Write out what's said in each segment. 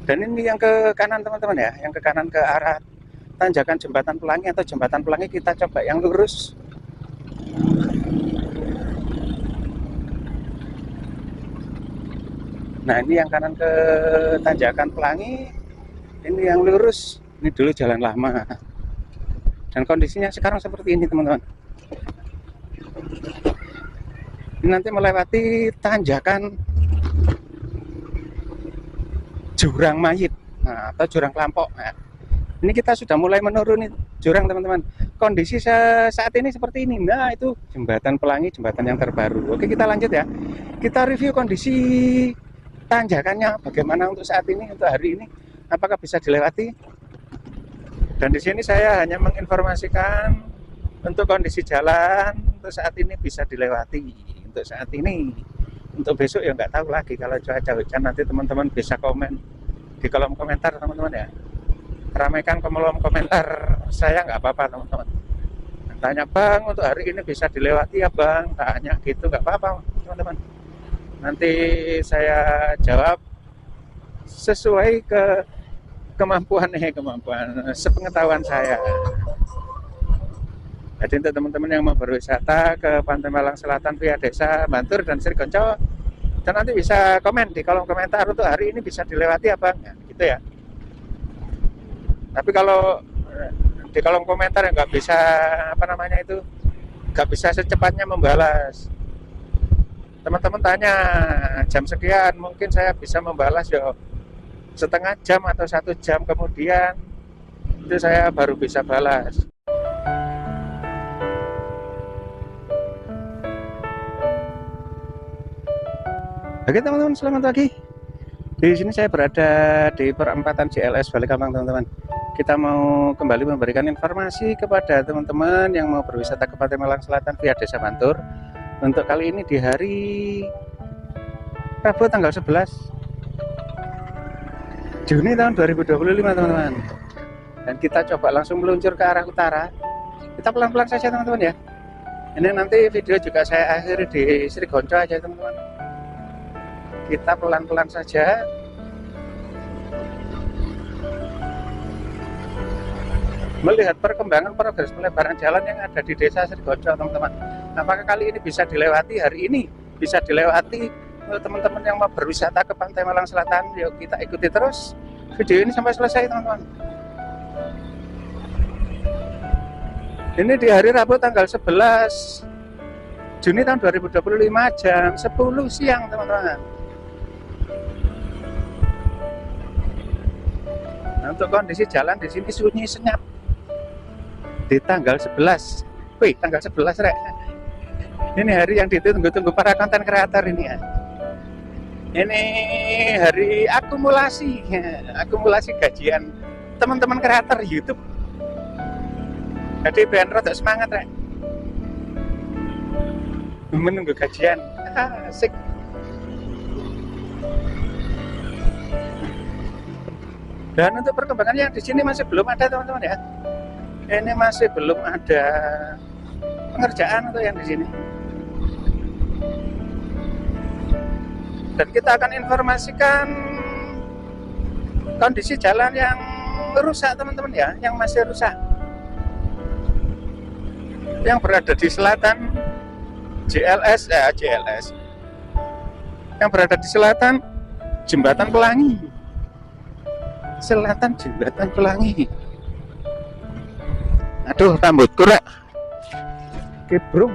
Dan ini yang ke kanan teman-teman ya, yang ke kanan ke arah tanjakan Jembatan Pelangi atau Jembatan Pelangi, kita coba yang lurus. Nah ini yang kanan ke tanjakan Pelangi, ini yang lurus. Ini dulu jalan lama. Dan kondisinya sekarang seperti ini teman-teman. Ini nanti melewati tanjakan Jurang Mayit, nah, atau Jurang Kelampok. Nah, ini kita sudah mulai menuruni jurang teman-teman. Kondisi saat ini seperti ini. Nah itu Jembatan Pelangi, jembatan yang terbaru. Oke kita lanjut ya. Kita review kondisi tanjakannya bagaimana untuk saat ini, untuk hari ini. Apakah bisa dilewati? Dan di sini saya hanya menginformasikan untuk kondisi jalan untuk saat ini bisa dilewati. Untuk saat ini, untuk besok ya nggak tahu lagi. Kalau cuaca hujan nanti teman-teman bisa komen di kolom komentar teman-teman ya. Ramaikan kolom komentar saya, nggak apa-apa teman-teman. Tanya bang untuk hari ini bisa dilewati ya bang, tanya gitu nggak apa-apa teman-teman. Nanti saya jawab sesuai kemampuan sepengetahuan saya. Jadi untuk teman-teman yang mau berwisata ke Pantai Malang Selatan via Desa Bantur dan Srigonco, dan nanti bisa komen di kolom komentar untuk hari ini bisa dilewati ya bang, ya, gitu ya. Tapi kalau di kolom komentar nggak bisa nggak bisa secepatnya membalas. Teman-teman tanya jam sekian, mungkin saya bisa membalas ya setengah jam atau 1 jam kemudian itu saya baru bisa balas. Oke teman-teman, selamat pagi. Di sini saya berada di perempatan JLS Balikpapan teman-teman. Kita mau kembali memberikan informasi kepada teman-teman yang mau berwisata ke Pantai Malang Selatan via Desa Bantur. Untuk kali ini di hari Rabu tanggal 11 Juni tahun 2025 teman-teman. Dan kita coba langsung meluncur ke arah utara. Kita pelan-pelan saja teman-teman ya. Ini nanti video juga saya akhiri di Srigonco aja teman-teman. Kita pelan-pelan saja. Melihat perkembangan progres pelebaran jalan yang ada di Desa Srigonco teman-teman. Apakah kali ini bisa dilewati, hari ini bisa dilewati teman-teman yang mau berwisata ke Pantai Malang Selatan? Yuk kita ikuti terus video ini sampai selesai teman-teman. Ini di hari Rabu tanggal 11 Juni tahun 2025 jam 10 siang teman-teman. Nah, untuk kondisi jalan di sini sunyi senyap di tanggal 11. Wih, tanggal 11 rek. Ini hari yang ditunggu-tunggu para konten kreator ini ya. Ini hari akumulasi gajian teman-teman kreator YouTube. Jadi ben rada semangat rek. Menunggu gajian. Asik. Dan untuk perkembangannya di sini masih belum ada teman-teman ya. Ini masih belum ada pengerjaan untuk yang di sini. Dan kita akan informasikan kondisi jalan yang rusak teman-teman ya, yang masih rusak. Yang berada di selatan JLS. Yang berada di selatan Jembatan Pelangi. Selatan Jembatan Pelangi. Aduh, rambutku rek kebrung.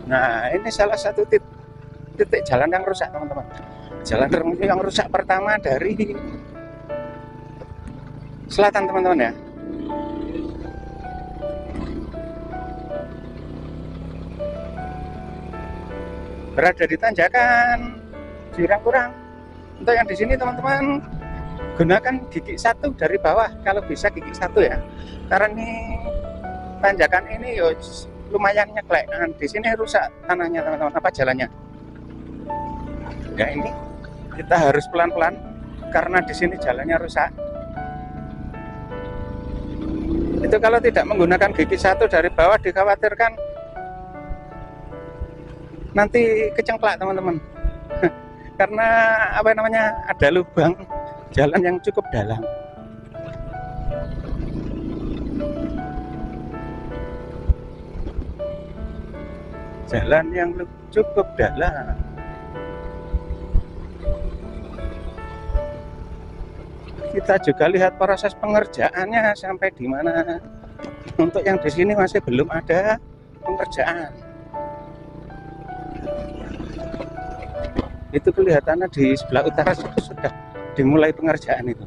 Nah, ini salah satu titik jalan yang rusak teman-teman. Jalan yang rusak pertama dari selatan teman-teman ya. Berada di tanjakan Jurang. Untuk yang di sini teman-teman gunakan gigi 1 dari bawah kalau bisa gigi 1 ya. Karena ini tanjakan ini yo lumayan nyeklek. Nah, di sini rusak tanahnya teman-teman, apa jalannya. Ya ini kita harus pelan-pelan karena di sini jalannya rusak. Itu kalau tidak menggunakan gigi satu dari bawah dikhawatirkan nanti kecengklak teman-teman. Karena apa namanya, ada lubang jalan yang cukup dalam. Jalan yang cukup dalam. Kita juga lihat proses pengerjaannya sampai di mana. Untuk yang di sini masih belum ada pengerjaan. Itu kelihatannya di sebelah utara sudah dimulai pengerjaan itu.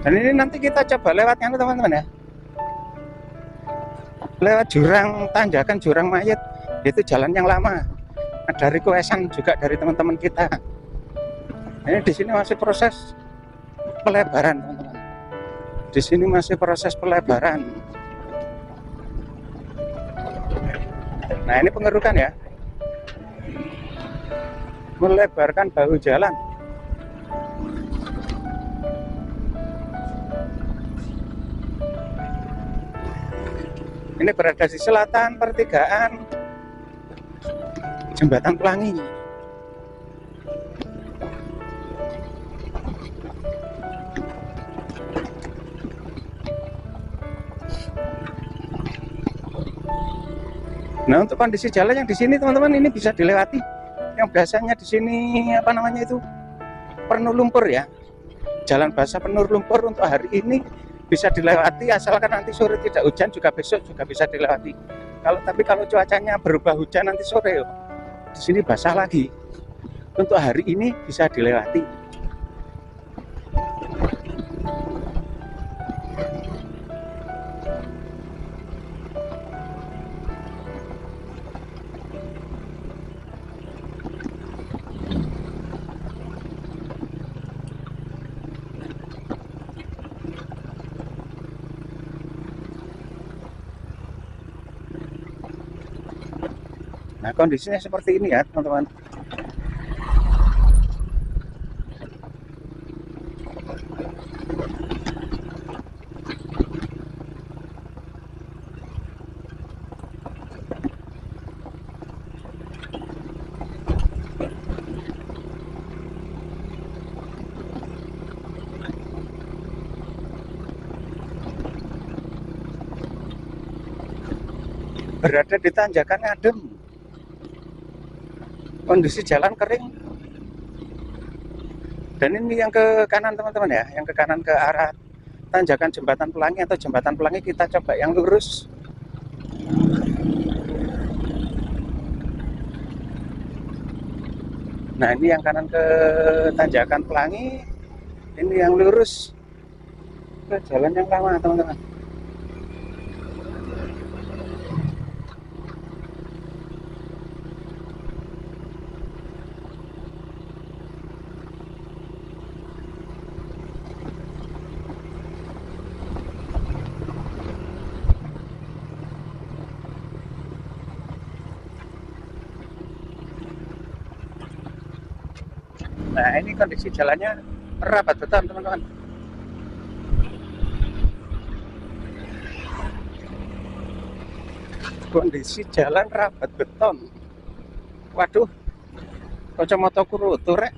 Dan ini nanti kita coba lewatnya teman-teman ya. Lewat jurang tanjakan jurang mayat, itu jalan yang lama. Ada requestan juga dari teman-teman kita. Ini di sini masih proses pelebaran teman-teman. Di sini masih proses pelebaran. Nah ini pengerukan ya, melebarkan bahu jalan. Ini berada di selatan pertigaan Jembatan Pelangi. Nah untuk kondisi jalan yang di sini teman-teman ini bisa dilewati. Yang biasanya di sini apa namanya itu penuh lumpur ya. Jalan basah penuh lumpur untuk hari ini bisa dilewati asalkan nanti sore tidak hujan, juga besok juga bisa dilewati. Tapi kalau cuacanya berubah hujan nanti sore, di sini basah lagi. Untuk hari ini bisa dilewati. Nah kondisinya seperti ini ya teman-teman. Berada di tanjakan adem. Kondisi jalan kering. Dan ini yang ke kanan teman-teman ya, yang ke kanan ke arah tanjakan Jembatan Pelangi atau Jembatan Pelangi, kita coba yang lurus. Nah ini yang kanan ke tanjakan Pelangi, ini yang lurus ke jalan yang lama teman-teman. Nah ini kondisi jalannya rapat beton teman-teman. Kondisi jalan rapat beton. Waduh, kacamata kurutu rek.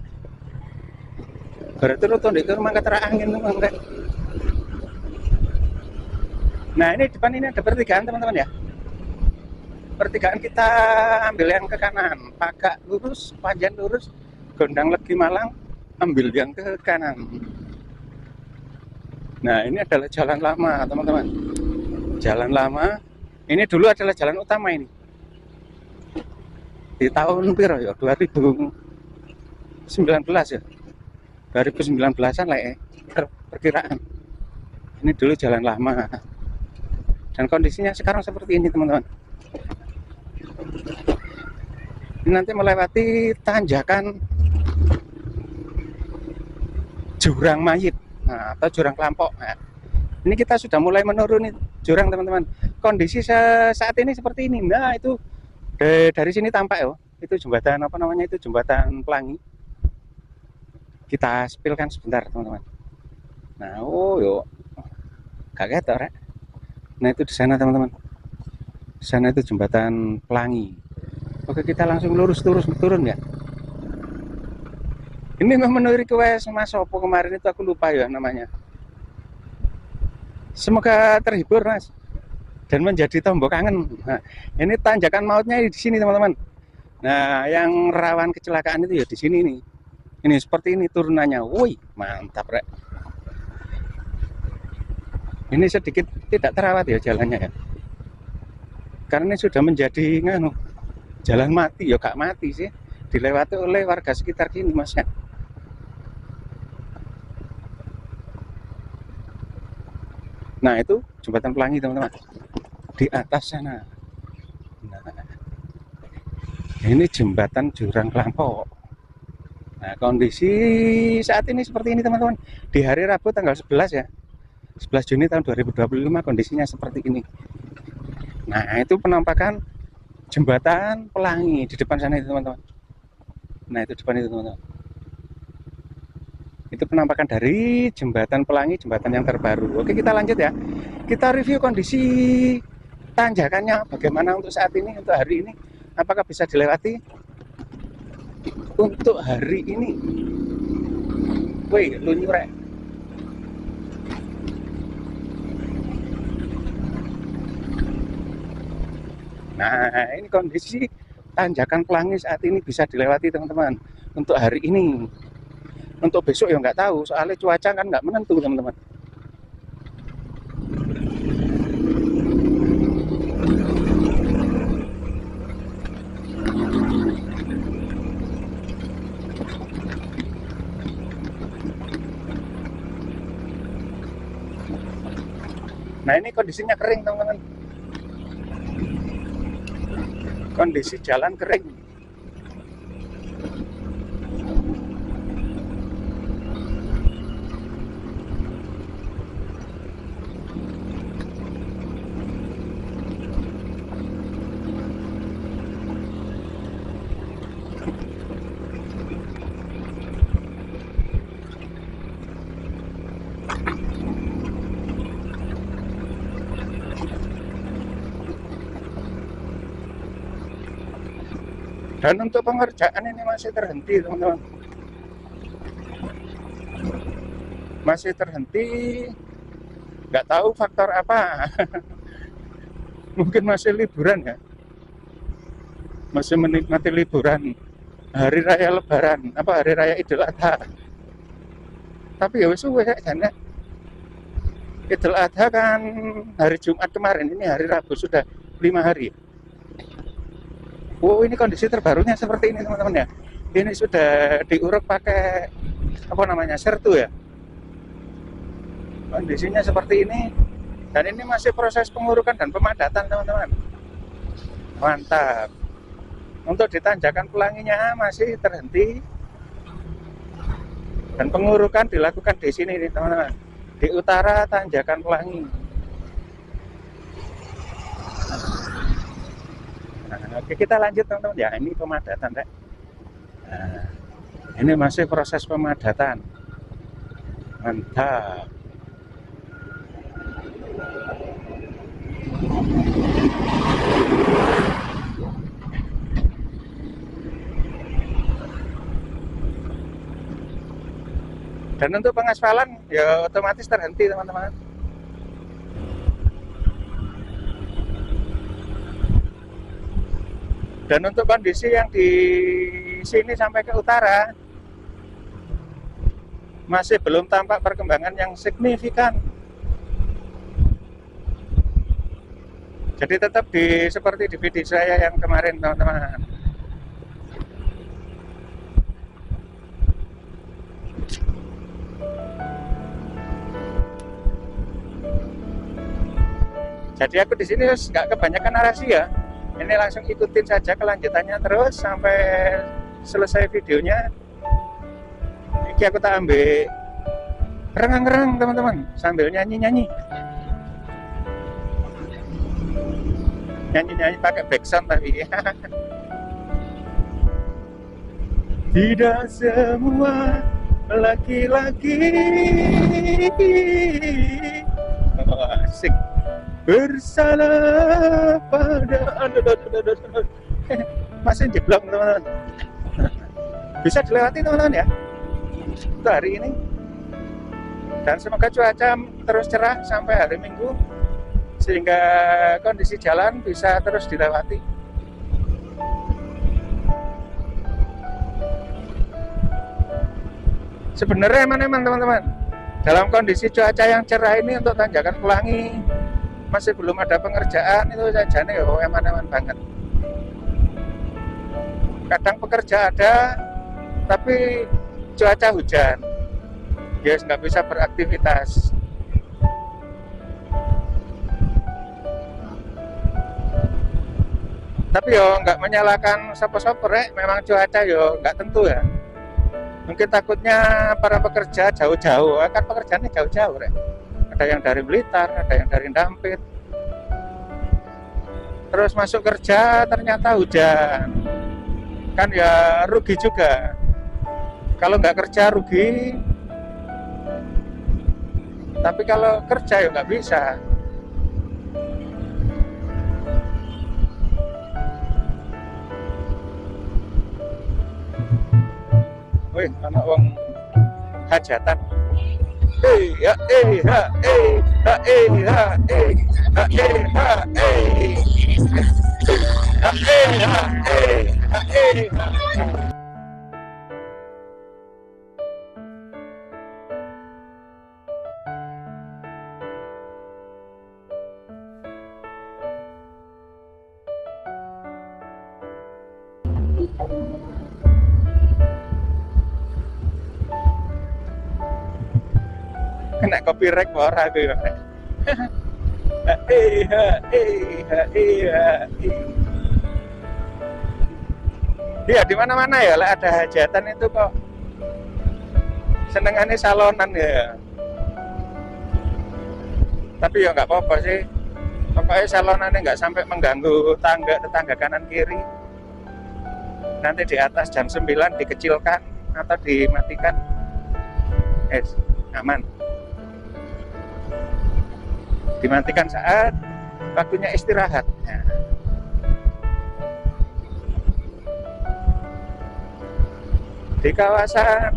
Berarti rutun di rumah ketera angin teman rek. Nah ini depan ini ada pertigaan teman-teman ya. Pertigaan kita ambil yang ke kanan, agak lurus, panjang lurus. Gondang Legi Malang, ambil yang ke kanan. Nah ini adalah jalan lama teman-teman. Jalan lama. Ini dulu adalah jalan utama ini. Di tahun piro ya? 2019 ya. 2019-an lah ya. Perkiraan. Ini dulu jalan lama. Dan kondisinya sekarang seperti ini teman-teman. nanti melewati tanjakan jurang mayit, atau jurang Kelampok. Nah, ini kita sudah mulai menuruni jurang teman-teman. Kondisi saat ini seperti ini. Nah itu dari sini tampak ya, itu jembatan apa namanya, itu jembatan Pelangi. Kita spilkan sebentar teman-teman. Nah yuk, gak ketok rek. Nah itu di sana teman-teman, di sana itu jembatan Pelangi. Oke, kita langsung lurus turun ya. Ini memang menurut Mas Sopo kemarin itu, aku lupa ya namanya. Semoga terhibur Mas dan menjadi tombol kangen. Nah, ini tanjakan mautnya di sini teman-teman. Nah, yang rawan kecelakaan itu ya di sini nih. Ini seperti ini turunannya. Woi, mantap rek. Ini sedikit tidak terawat ya jalannya ya. Karena ini sudah menjadi jalan mati ya, gak mati sih. Dilewati oleh warga sekitar sini Mas ya. Nah itu jembatan Pelangi teman-teman, di atas sana. Nah, ini jembatan jurang Kelampok. Nah kondisi saat ini seperti ini teman-teman, di hari Rabu tanggal 11 ya, 11 Juni tahun 2025 kondisinya seperti ini. Nah itu penampakan jembatan Pelangi di depan sana itu teman-teman. Nah itu depan itu teman-teman, itu penampakan dari jembatan Pelangi, jembatan yang terbaru. Oke, kita lanjut ya, kita review kondisi tanjakannya bagaimana untuk saat ini, untuk hari ini, apakah bisa dilewati untuk hari ini. Woi, lu nyurek. Nah ini kondisi tanjakan Pelangi saat ini bisa dilewati teman-teman untuk hari ini. Untuk besok ya nggak tahu, soalnya cuaca kan nggak menentu teman-teman. Nah ini kondisinya kering teman-teman, kondisi jalan kering. Dan untuk pengerjaan ini masih terhenti teman-teman, masih terhenti, nggak tahu faktor apa. Mungkin masih liburan ya, masih menikmati liburan hari raya Lebaran, apa hari raya Idul Adha. Tapi ya wis suwe kan ya, Idul Adha kan hari Jumat kemarin, ini hari Rabu, sudah 5 hari. Wow, ini kondisi terbarunya seperti ini teman-teman ya. Ini sudah diuruk pakai apa namanya, sertu ya. Kondisinya seperti ini, dan ini masih proses pengurukan dan pemadatan teman-teman. Mantap. Untuk di tanjakan Pelanginya masih terhenti dan pengurukan dilakukan di sini nih teman-teman, di utara tanjakan Pelangi. Nah, oke, kita lanjut teman-teman ya. Ini pemadatan rek. Nah, ini masih proses pemadatan. Mantap. Dan untuk pengaspalan ya otomatis terhenti teman-teman. Dan untuk kondisi yang di sini sampai ke utara masih belum tampak perkembangan yang signifikan. Jadi tetap seperti di video saya yang kemarin teman-teman. Jadi aku di sini nggak kebanyakan narasi ya. Ini langsung ikutin saja kelanjutannya terus sampai selesai videonya. Ini aku tak ambil rengang-rengang teman-teman sambil nyanyi-nyanyi pakai backsound tapi tidak semua laki-laki asik bersalah pada masih jeblok teman-teman. Bisa dilewati teman-teman ya untuk hari ini, dan semoga cuaca terus cerah sampai hari Minggu sehingga kondisi jalan bisa terus dilewati. Sebenarnya eman-eman teman-teman, dalam kondisi cuaca yang cerah ini untuk tanjakan Pelangi masih belum ada pengerjaan, itu saja nih eman-eman banget. Kadang pekerja ada tapi cuaca hujan, guys, nggak bisa beraktivitas. Tapi yo nggak menyalahkan siapa-siapa, memang cuaca yo nggak tentu ya. Mungkin takutnya para pekerja jauh-jauh, kan pekerjaannya jauh-jauh, ada yang dari Blitar, ada yang dari Dampit, terus masuk kerja ternyata hujan, kan ya rugi juga. Kalau nggak kerja rugi, tapi kalau kerja ya nggak bisa. Wih, anak wong hajatan. Ya ha kena copyright ora aku ya. Iya, di mana-mana ya lah ada hajatan itu kok senengannya salonan ya. Tapi ya nggak apa-apa sih, pokoknya salonannya nggak sampai mengganggu tetangga kanan kiri. Nanti di atas jam 9 dikecilkan atau dimatikan, aman. Dimatikan saat waktunya istirahat. Nah. Di kawasan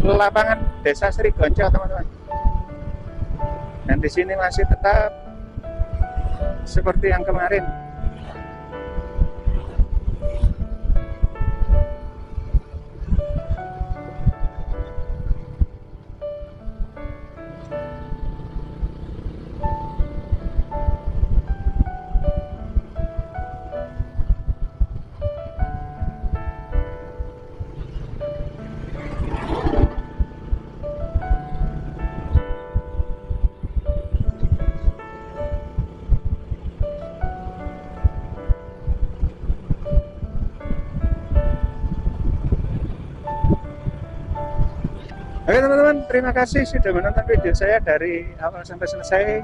lapangan Desa Srigonco teman-teman. Dan di sini masih tetap seperti yang kemarin. Oke teman-teman, terima kasih sudah menonton video saya dari awal sampai selesai.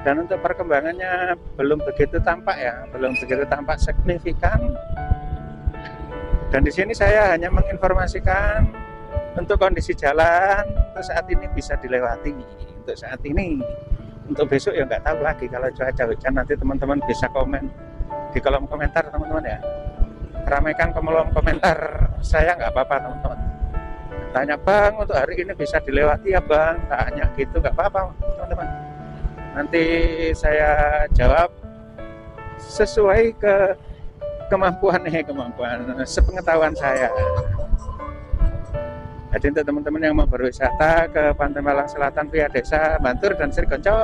Dan untuk perkembangannya belum begitu tampak ya, belum begitu tampak signifikan. Dan di sini saya hanya menginformasikan untuk kondisi jalan untuk saat ini bisa dilewati. Untuk saat ini, untuk besok ya nggak tahu lagi. Kalau cuaca hujan nanti teman-teman bisa komen di kolom komentar teman-teman ya. Ramaikan kolom komentar saya, nggak apa-apa teman-teman. Tanya, Bang, untuk hari ini bisa dilewati ya Bang? Tanya gitu, nggak apa-apa teman-teman. Nanti saya jawab sesuai kemampuan sepengetahuan saya. Jadi untuk teman-teman yang mau berwisata ke Pantai Malang Selatan via Desa Bantur dan Srigonco,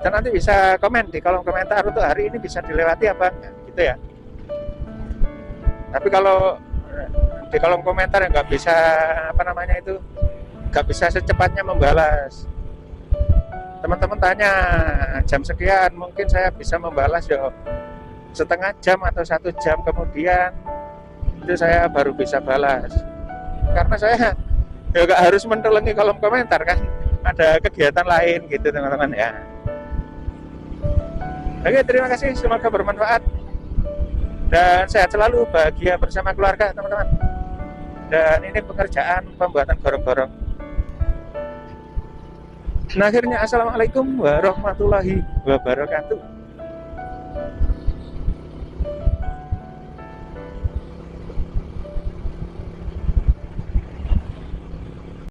dan nanti bisa komen di kolom komentar untuk hari ini bisa dilewati ya Bang, gitu ya. Tapi kalau di kolom komentar nggak bisa nggak bisa secepatnya membalas. Teman-teman tanya jam sekian, mungkin saya bisa membalas ya setengah jam atau 1 jam kemudian itu saya baru bisa balas, karena saya ya gak harus mentelengi kolom komentar kan, ada kegiatan lain gitu teman-teman ya. Oke, terima kasih, semoga bermanfaat dan sehat selalu, bahagia bersama keluarga teman-teman. Dan ini pekerjaan pembuatan gorong-gorong. Nah, akhirnya assalamualaikum warahmatullahi wabarakatuh.